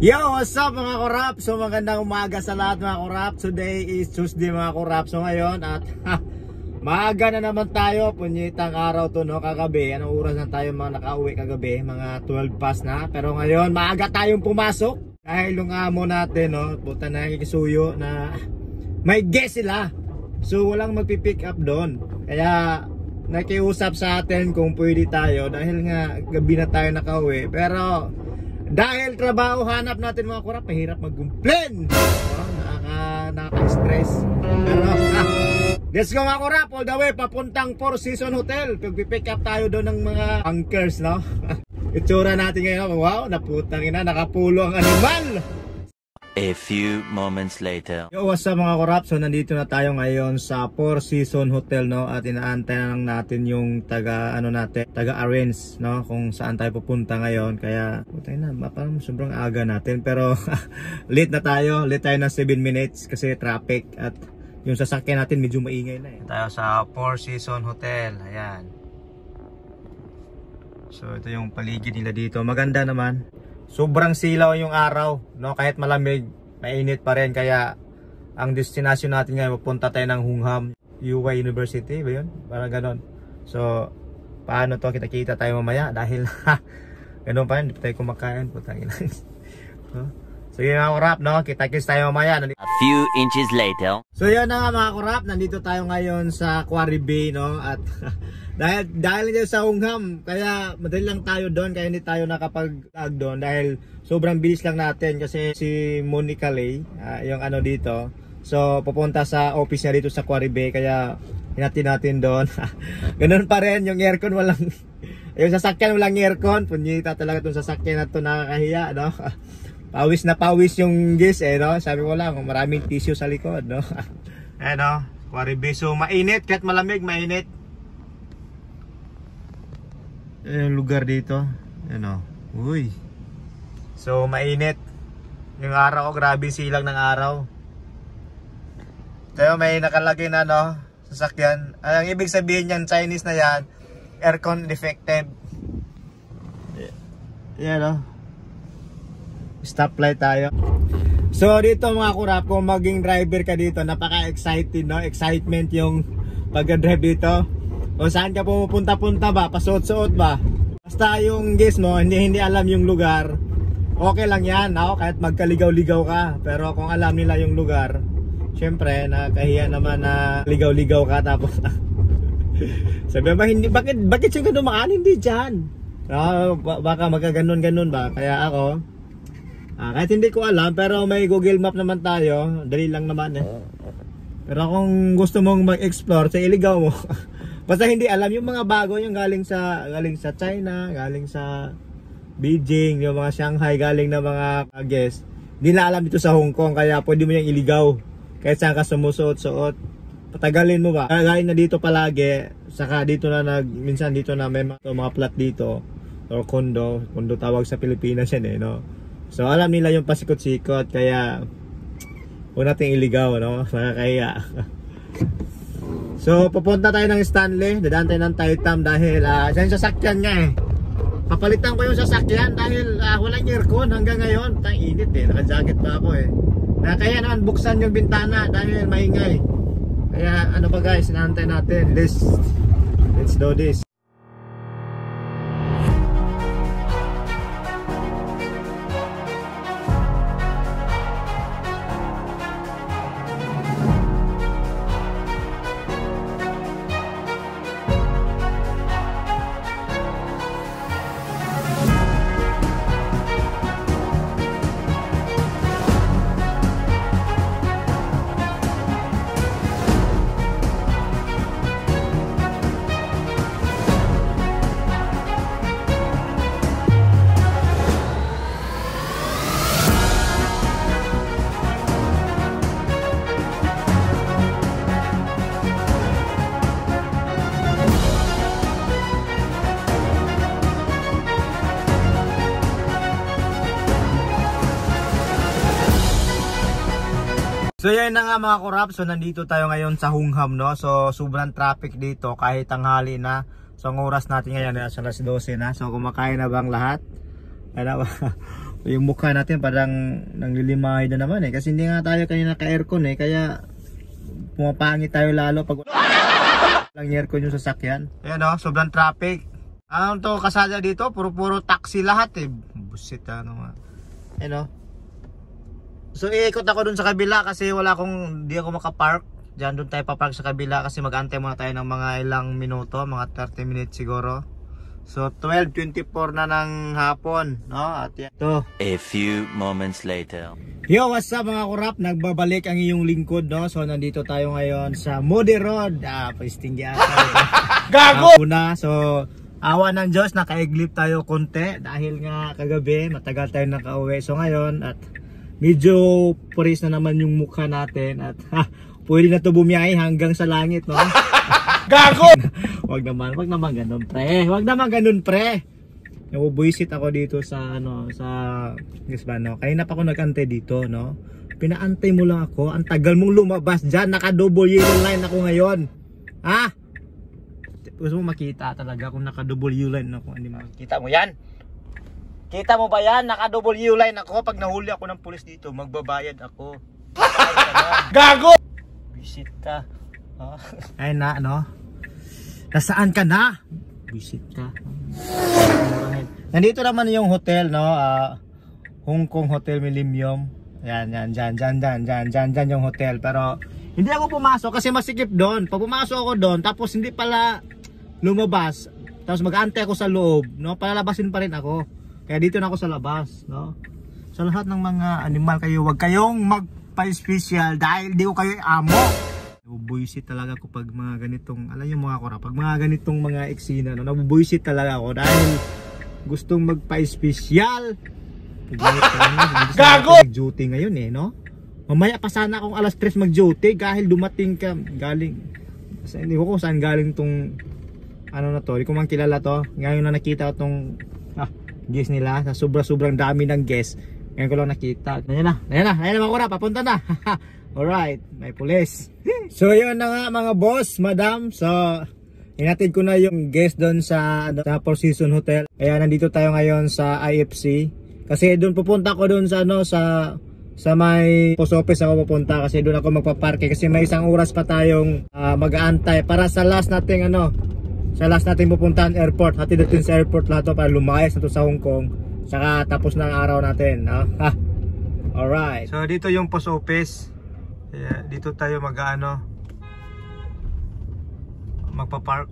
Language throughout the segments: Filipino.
Yo, what's up mga korap? So magandang umaga sa lahat mga korap. Today is Tuesday mga korap. So ngayon at maaga na naman tayo. Punyitang araw to no, kagabi. Anong oras na tayo mga nakauwi kagabi? Mga 12 past na. Pero ngayon maaga tayong pumasok. Dahil yung amo natin no, puta na kikisuyo na may guest sila. So walang magpipick up doon. Kaya nakiusap sa atin kung pwede tayo. Dahil nga gabi na tayo nakauwi. Pero dahil trabaho hanap natin mga kurap, mahirap mag-complain. Nakaka-stress. Pero let's go mga kurap, all the way papuntang Four Seasons Hotel. Pag-pick up tayo doon ng mga anchors, no? Itsura natin ngayon, wow, naputang ina, nakapulo ang animal. A few moments later. Yo, what's up mga kurap? So nandito na tayo ngayon sa Four Seasons Hotel, no? At inaantay na lang natin yung taga-arrange, no? Kung saan tayo pupunta ngayon. Kaya, putay na, parang sobrang aga natin. Pero late tayo ng 7 minutes kasi traffic. At yung sasakyan natin medyo maingay na eh. Tayo sa Four Seasons Hotel. Ayan. So ito yung paligid nila dito. Maganda naman. Sobrang silaw yung araw, no? Kahit malamig, mainit pa rin. Kaya ang destination natin ngayon, pupunta tayo ng Hungham UY University ba yun? Parang ganon. So paano to, kita-kita tayo mamaya. Dahil ganon pa rin, hindi pa tayo kumakain. Putangin lang. So yun mga kurap, no? Kita-kits tayo mamaya. A few inches later. So yun na nga mga kurap, nandito tayo ngayon sa Quarry Bay, no? At dahil dito sa Hungham, kaya madali lang tayo doon, kaya hindi tayo nakapag-vlog doon dahil sobrang bilis lang natin kasi si Monica Lay, yung ano dito. So pupunta sa office niya dito sa Quarry Bay, kaya hinati natin doon. Ganun pa rin, yung aircon walang yung sasakyan walang aircon. Punyita talaga itong sasakyan na ito, nakakahiya, no? Pawis na pawis yung guest eh, no? Sabi ko lang, maraming tissue sa likod, no? Eh, no? Quarry Bay, so mainit, kahit malamig, mainit. Yung lugar dito, ano, uy, so mainit yung araw, grabe silang ng araw. Tayo may nakalagay na no, sasakyan. Ang ibig sabihin yan, Chinese na yan, aircon defective. Yan no, stoplight tayo. So dito mga kurap, kung maging driver ka dito, napaka-excited no, excitement yung pag-drive dito. O saan ka pumupunta-punta ba? Pasuot-suot ba? Basta yung guest mo, hindi alam yung lugar, okay lang yan, no? Kahit magkaligaw-ligaw ka. Pero kung alam nila yung lugar, syempre, nakahiya naman na ligaw-ligaw ka. Tapos, sabi ba, hindi, bakit siya dumaan? Hindi dyan. Baka magkaganon-ganon ba? Kaya ako, kahit hindi ko alam, pero may Google Map naman tayo. Dali lang naman eh. Pero kung gusto mong mag-explore, sa iligaw mo. Basta hindi alam yung mga bago, yung galing sa China, galing sa Beijing, yung mga Shanghai, galing na mga guest. Hindi na alam dito sa Hong Kong, kaya pwede mo yung iligaw. Kahit saan ka sumusuot-suot, patagalin mo ba? Galing na dito palagi, saka dito na minsan dito na may mga plat dito, or kondo tawag sa Pilipinas yan eh, no? So alam nila yung pasikot-sikot, kaya huwag natin iligaw, no? Nakakahiya. So pupunta tayo ng Stanley, dadaan tayo ng Taitam dahil siya yung sasakyan niya eh. Papalitan ko yung sasakyan dahil walang aircon hanggang ngayon. Tang init eh, naka-jacket pa ako eh. Kaya naman buksan yung bintana dahil maingay. Kaya ano pa guys, inaantay natin. Let's do this. So yan na nga mga kurap, so nandito tayo ngayon sa Hungham, no? So sobrang traffic dito kahit tanghali na. So ang oras natin ngayon ay alas 12 na. So kumakain na bang lahat? Ano ba? Yung mukha natin parang nanglilimahay na naman eh. Kasi hindi nga tayo kanina ka-aircon eh. Kaya pumapangit tayo lalo pag walang aircon yung sasakyan. Ayan o, sobrang traffic. Ano to kasada dito? Puro taxi lahat eh. Busit ano nga. Ayan o. So iikot ako dun sa kabila kasi di ako makapark. Diyan dun tayo papark sa kabila kasi mag-antay muna tayo ng mga ilang minuto. Mga 30 minutes siguro. So 12:24 na ng hapon, no? At yan. To. A few moments later. Yo, what's up mga kurap? Nagbabalik ang iyong lingkod, no? So nandito tayo ngayon sa Moody Road. Paistinggi ata. Gago! So awa ng Diyos, nakaiglip tayo konti dahil nga kagabi matagal tayo nakauwi. So ngayon at medyo puris na naman yung mukha natin at pwede na to bumiyahe hanggang sa langit, no? Gago! Wag naman ganun, pre. Wag naman ganun, pre. Nabubuisit ako dito sa yes ba, no? Kanina pa ako nag-antay dito, no? Pinaantay mo lang ako. Ang tagal mong lumabas diyan, naka-double yellow line ako ngayon. Ha? Gusto mo makita talaga kung naka-double yellow line ako, hindi mo makita mo 'yan? Kita mo ba 'yan? Naka-double yellow line ako. Pag nahuli ako ng pulis dito, magbabayad ako. Gago! Visit ka. Ay na, no? Nasaan ka na? Visit ka. Nandito naman yung hotel, no? Hong Kong Hotel Millennium. Yan, dyan yung hotel. Pero hindi ako pumasok kasi masikip doon. Pag pumasok ako doon, tapos hindi pala lumabas, tapos mag-aantay ako sa loob, no? Palalabasin pa rin ako. Kaya dito na ako sa labas, no? Sa lahat ng mga animal kayo, wag kayong magpa-special dahil di ko kayo amo. Nabubuisit talaga ako pag mga ganitong, alam niyo mga kora, pag mga ganitong mga eksena, no? Nabubuisit talaga ako dahil gustong magpa-special. Gago! Mag-duty ngayon eh, no? Mamaya pa sana akong alas 3 mag-duty dahil dumating ka galing. Hindi ko kung saan galing tong ano na to, hindi ko man kilala to. Ngayon na nakita ko tong guest nila, sa sobrang dami ng guest. Ngayon ko lang nakita. Ayan na mga kora, papunta na. Alright, may pulis. So yun na nga mga boss, madam. So inatid ko na yung guest doon sa Four Seasons Hotel. Kaya nandito tayo ngayon sa IFC. Kasi doon pupunta ko doon sa sa may post office ako pupunta kasi doon ako magpaparke kasi may isang oras pa tayong mag-aantay para sa last nating pupuntahan airport. Hatid natin sa airport lahat to para lumayas na to sa Hong Kong. Saka tapos na ang araw natin, no? Alright. So dito yung post office. Yeah, dito tayo magpa-park.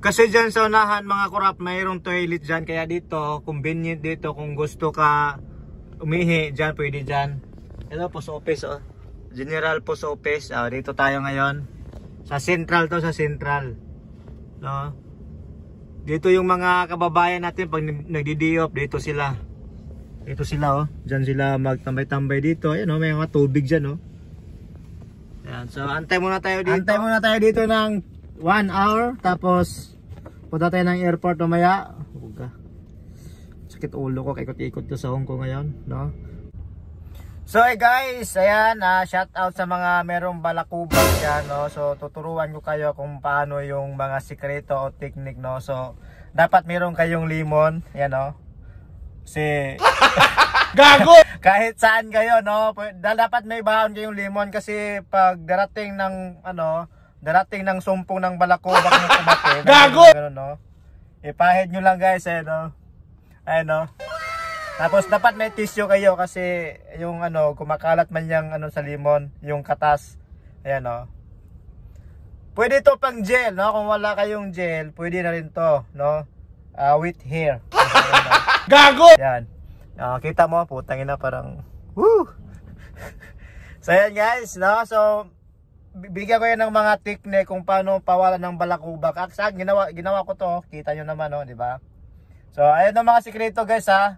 Kasi dyan sa unahan mga kurap, mayroong toilet dyan. Kaya dito, convenient dito kung gusto ka umihi dyan, pwede dyan. Ito post office, oh. General post office. Dito tayo ngayon. Sa central to, sa central. No? Dito yung mga kababayan natin pag nagdi-day-off, dito sila. Dito sila, oh. Dyan sila magtambay-tambay dito. Ayan, oh, may mga tubig dyan, oh. Ayan, so antay muna tayo dito ng 1 hour. Tapos punta tayo ng airport mamaya. Sakit ulo ko, kaikot-ikot to sa Hong Kong ngayon, no? So guys, ayan, shout out sa mga merong balakubak dyan, no? So tuturuan ko kayo kung paano yung mga sikreto o technique, no? So dapat meron kayong limon, ayan, no? Kasi gago! Kahit saan kayo, no? Dapat may baon kayong limon kasi pag darating ng sumpong ng balakubak na kumate, gago! Ganun, no? Ipahid nyo lang guys, no? Ayan, no? Tapos dapat may tissue kayo kasi yung kumakalat man yung sa limon, yung katas. Ayan, no? Pwede to pang gel, no? Kung wala kayong gel, pwede na rin to, no? With hair. Gago! Yan. Kita mo, putang ina, parang woo! So yan guys, no? So bigyan ko yan ng mga technique kung paano pawalan ng balakubak. Actually, ginawa ko to, kita nyo naman, no? Diba? So ayun ang mga sikreto guys, ha?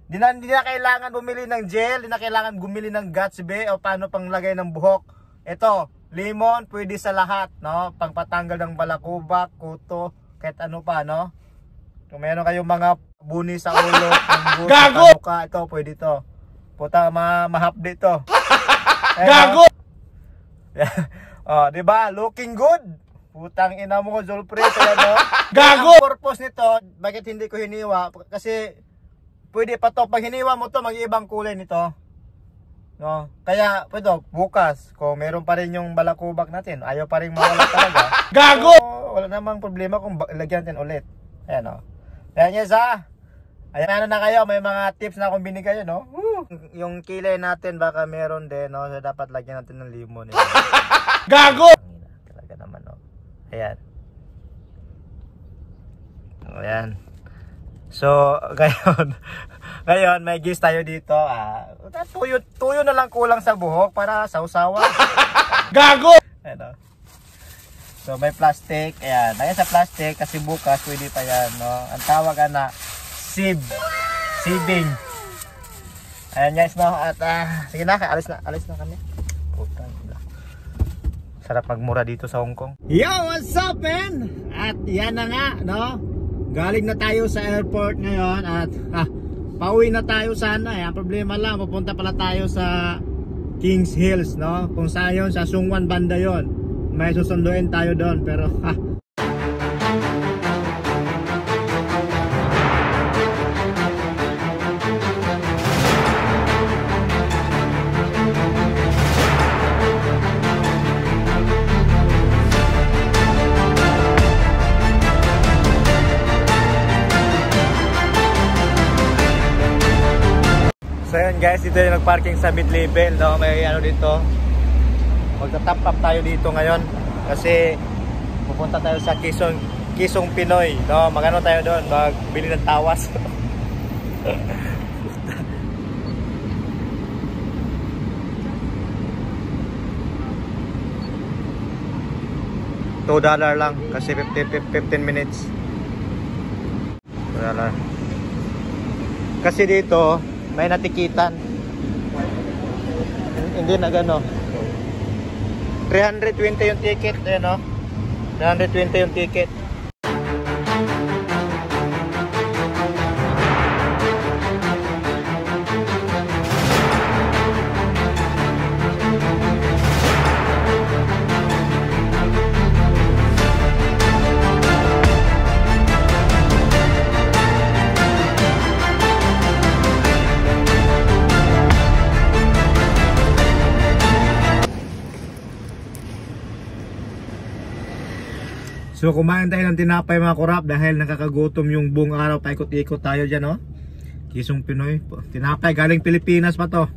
Di na kailangan bumili ng gel, di na kailangan bumili ng Gatsby o paano pang lagay ng buhok. Ito, lemon, pwede sa lahat, no? Pangpatanggal ng balakubak, kuto, kahit ano pa, no? Kung meron kayong mga buni sa ulo, gago! Sa mukha, ito, pwede ito. Puta, mahapdi ito. Gago! Diba? Looking good. Putang ina mo, Zolfre, no? Gago! Ang purpose nito, bakit hindi ko hiniwa? Kasi pwede pa to. Pag hiniwa mo to, mag-iibang kulay nito. No? Kaya, pwede, bukas, kung meron pa rin yung balakubak natin, ayaw pa rin mawala talaga. Gago! So, wala namang problema kung lagyan natin ulit. Ayan, no? Ayan, yes, ha? Ayan na kayo, may mga tips na akong binigay, no? Yung kilay natin, baka meron din, no? So, dapat lagyan natin ng limon. Gago! Talaga naman, no? Ayan. Ayan. So, ngayon may gis tayo dito. Tuyo na lang kulang sa buhok para sausawan. Gago! Ayan, so, may plastic. Ayan. Ayan sa plastic kasi bukas pwede pa yan, no? Ang tawag na sieving. Ayan guys, no? At sige na, alis na kami. Putang ina. Sarap magmura dito sa Hong Kong. Yo, what's up, man? At yan na nga, no? Galing na tayo sa airport ngayon at pauwi na tayo sana. Ang problema lang, pupunta pala tayo sa Kings Hills, no? Kung saan yun, sa Sungwan banda yon. May susunduin tayo doon, pero so yun guys, dito yung nagparking sa mid-level, no? May ano dito, magta-top up tayo dito ngayon kasi pupunta tayo sa Kisong Pinoy, no? Magano tayo doon, magbili ng tawas. $2 lang kasi 15 minutes. $2. Kasi dito may natikitan. Hindi na gano. 320 yung ticket, ayan o. 320 yung ticket. So kumain tayo ng tinapay mga kurap dahil nakakagutom yung buong araw, paikot-ikot tayo dyan, no? Kisong Pinoy. Tinapay galing Pilipinas pa to.